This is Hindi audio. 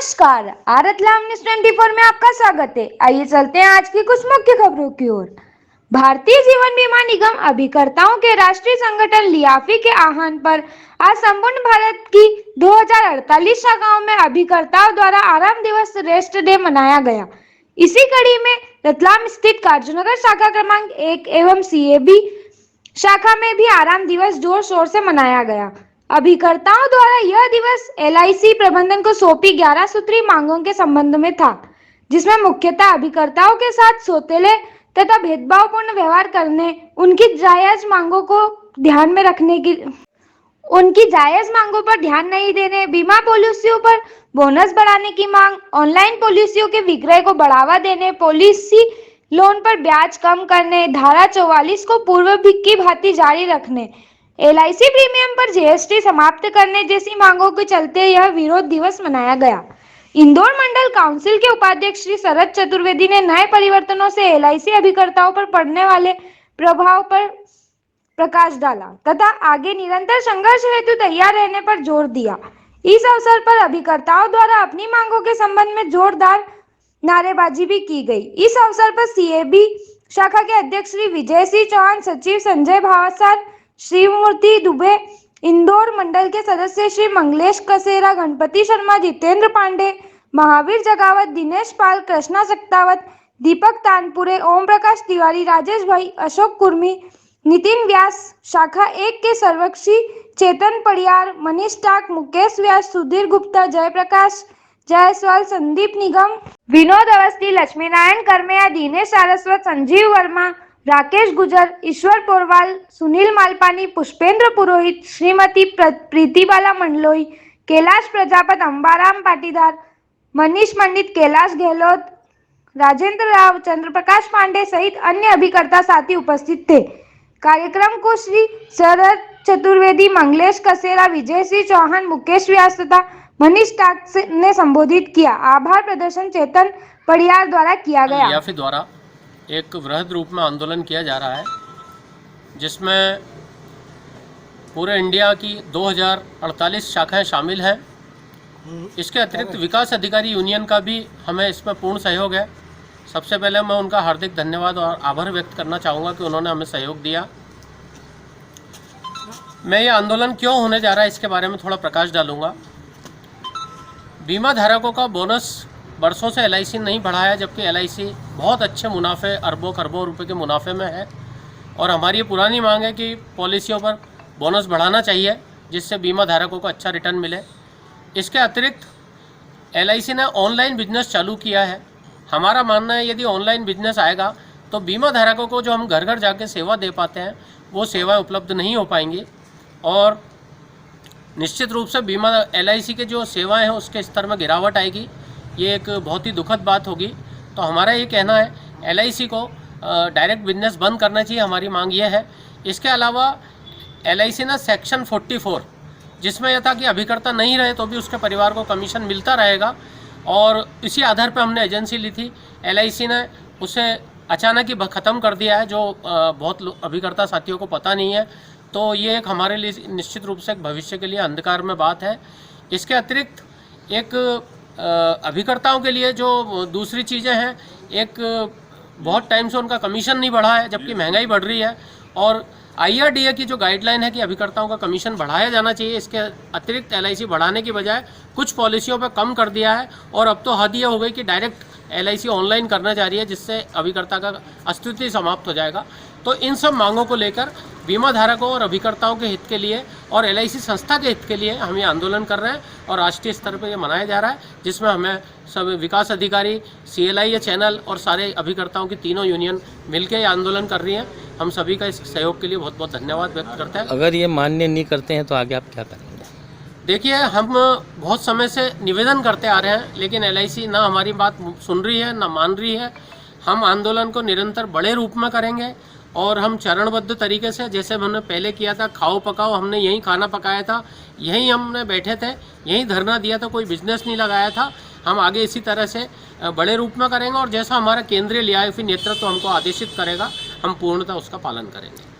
नमस्कार, आरतलाम न्यूज 24 में आपका स्वागत है। आइए चलते हैं आज की कुछ मुख्य खबरों की ओर। भारतीय जीवन बीमा निगम अभिकर्ताओं के राष्ट्रीय संगठन लियाफी के आह्वान पर आज संपूर्ण भारत की 2048 शाखाओं में अभिकर्ताओं द्वारा आराम दिवस रेस्ट डे मनाया गया। इसी कड़ी में रतलाम स्थित काजूनगर शाखा क्रमांक 1 एवं सीएबी शाखा में भी आराम दिवस जोर शोर से मनाया गया। अभिकर्ताओं द्वारा यह दिवस एलआईसी प्रबंधन को सौंपी 11 सूत्री मांगों के संबंध में था, जिसमें मुख्यतः अभिकर्ताओं के साथ सौतेले तथा भेदभावपूर्ण व्यवहार करने, उनकी जायज मांगों पर ध्यान नहीं देने, बीमा पॉलिसियों पर बोनस बढ़ाने की मांग, ऑनलाइन पॉलिसियों के विक्रय को बढ़ावा देने, पॉलिसी लोन पर ब्याज कम करने, धारा 44 को पूर्व की भांति जारी रखने, एलआईसी प्रीमियम पर जीएसटी समाप्त करने जैसी मांगों के चलते यह विरोध दिवस मनाया गया। इंदौर मंडल काउंसिल के उपाध्यक्ष श्री शरद चतुर्वेदी ने नए परिवर्तनों से एलआईसी अभिकर्ताओं पर पड़ने वाले प्रभाव पर प्रकाश डाला तथा आगे निरंतर संघर्ष हेतु तैयार रहने पर जोर दिया। इस अवसर पर अभिकर्ताओं द्वारा अपनी मांगों के संबंध में जोरदार नारेबाजी भी की गई। इस अवसर पर सीएबी शाखा के अध्यक्ष श्री विजय सिंह चौहान, सचिव संजय भावसार, श्रीमूर्ति दुबे, इंदौर मंडल के सदस्य श्री मंगलेश कसेरा, गणपति शर्मा, जितेंद्र पांडे, महावीर जगावत, दिनेश पाल, कृष्णा सक्तावत, दीपक तानपुरे, ओम प्रकाश तिवारी, राजेश भाई, अशोक कुर्मी, नितिन व्यास, शाखा 1 के सर्वक्षी, चेतन पड़ियार, मनीष टाक, मुकेश व्यास, सुधीर गुप्ता, जयप्रकाश जायसवाल, संदीप निगम, विनोद अवस्थी, लक्ष्मी नारायण करमेया, दिनेश सारस्वत, संजीव वर्मा, राकेश गुजर, ईश्वर पोरवाल, सुनील मालपानी, पुष्पेंद्र पुरोहित, श्रीमती प्रीतिबाला मंडलोई, कैलाश प्रजापत, अंबाराम पाटीदार, मनीष पंडित, कैलाश गहलोत, राजेंद्र राव, चंद्रप्रकाश पांडे सहित अन्य अभिकर्ता साथी उपस्थित थे। कार्यक्रम को श्री शरद चतुर्वेदी, मंगलेश कसेरा, विजय सिंह चौहान, मुकेश व्यास तथा मनीष टाक ने संबोधित किया। आभार प्रदर्शन चेतन पड़ियार द्वारा किया गया। लियाफी द्वारा एक वृहद रूप में आंदोलन किया जा रहा है, जिसमें पूरे इंडिया की 2048 शाखाएं शामिल हैं। इसके अतिरिक्त विकास अधिकारी यूनियन का भी हमें इसमें पूर्ण सहयोग है। सबसे पहले मैं उनका हार्दिक धन्यवाद और आभार व्यक्त करना चाहूँगा कि उन्होंने हमें सहयोग दिया। मैं ये आंदोलन क्यों होने जा रहा है इसके बारे में थोड़ा प्रकाश डालूंगा। बीमा धारकों का बोनस बरसों से एलआईसी नहीं बढ़ाया, जबकि एलआईसी बहुत अच्छे मुनाफे, अरबों खरबों रुपए के मुनाफे में है। और हमारी ये पुरानी मांग है कि पॉलिसियों पर बोनस बढ़ाना चाहिए, जिससे बीमा धारकों को अच्छा रिटर्न मिले। इसके अतिरिक्त एलआईसी ने ऑनलाइन बिजनेस चालू किया है। हमारा मानना है यदि ऑनलाइन बिजनेस आएगा तो बीमा धारकों को जो हम घर घर जाके सेवा दे पाते हैं वो सेवाएं उपलब्ध नहीं हो पाएंगी, और निश्चित रूप से बीमा एलआईसी के जो सेवाएं हैं उसके स्तर में गिरावट आएगी। ये एक बहुत ही दुखद बात होगी। तो हमारा ये कहना है एलआईसी को डायरेक्ट बिजनेस बंद करना चाहिए, हमारी मांग ये है। इसके अलावा एलआईसी ने सेक्शन 44, जिसमें यह था कि अभिकर्ता नहीं रहे तो भी उसके परिवार को कमीशन मिलता रहेगा, और इसी आधार पर हमने एजेंसी ली थी। एलआईसी ने उसे अचानक ही ख़त्म कर दिया है, जो बहुत अभिकर्ता साथियों को पता नहीं है। तो ये एक हमारे लिए निश्चित रूप से एक भविष्य के लिए अंधकार में बात है। इसके अतिरिक्त एक अभिकर्ताओं के लिए जो दूसरी चीज़ें हैं, एक बहुत टाइम से उनका कमीशन नहीं बढ़ा है, जबकि महंगाई बढ़ रही है, और आईआरडीए की जो गाइडलाइन है कि अभिकर्ताओं का कमीशन बढ़ाया जाना चाहिए, इसके अतिरिक्त एलआईसी बढ़ाने की बजाय कुछ पॉलिसियों पर कम कर दिया है। और अब तो हद ये हो गई कि डायरेक्ट एलआईसी ऑनलाइन करना चाह रही है, जिससे अभिकर्ता का अस्तित्व ही समाप्त हो जाएगा। तो इन सब मांगों को लेकर बीमा धारकों और अभिकर्ताओं के हित के लिए और एलआईसी संस्था के हित के लिए हम ये आंदोलन कर रहे हैं, और राष्ट्रीय स्तर पर ये मनाया जा रहा है, जिसमें हमें सब विकास अधिकारी, सीएलआई चैनल और सारे अभिकर्ताओं की तीनों यूनियन मिलकर ये आंदोलन कर रही हैं। हम सभी का इस सहयोग के लिए बहुत बहुत धन्यवाद व्यक्त करते हैं। अगर ये मान्य नहीं करते हैं तो आगे आप क्या करेंगे? देखिए, हम बहुत समय से निवेदन करते आ रहे हैं, लेकिन एलआईसी ना हमारी बात सुन रही है ना मान रही है। हम आंदोलन को निरंतर बड़े रूप में करेंगे, और हम चरणबद्ध तरीके से, जैसे हमने पहले किया था, खाओ पकाओ, हमने यहीं खाना पकाया था, यहीं हमने बैठे थे, यहीं धरना दिया था, कोई बिजनेस नहीं लगाया था। हम आगे इसी तरह से बड़े रूप में करेंगे, और जैसा हमारा केंद्रीय लियाफी नेतृत्व हमको आदेशित करेगा हम पूर्णतः उसका पालन करेंगे।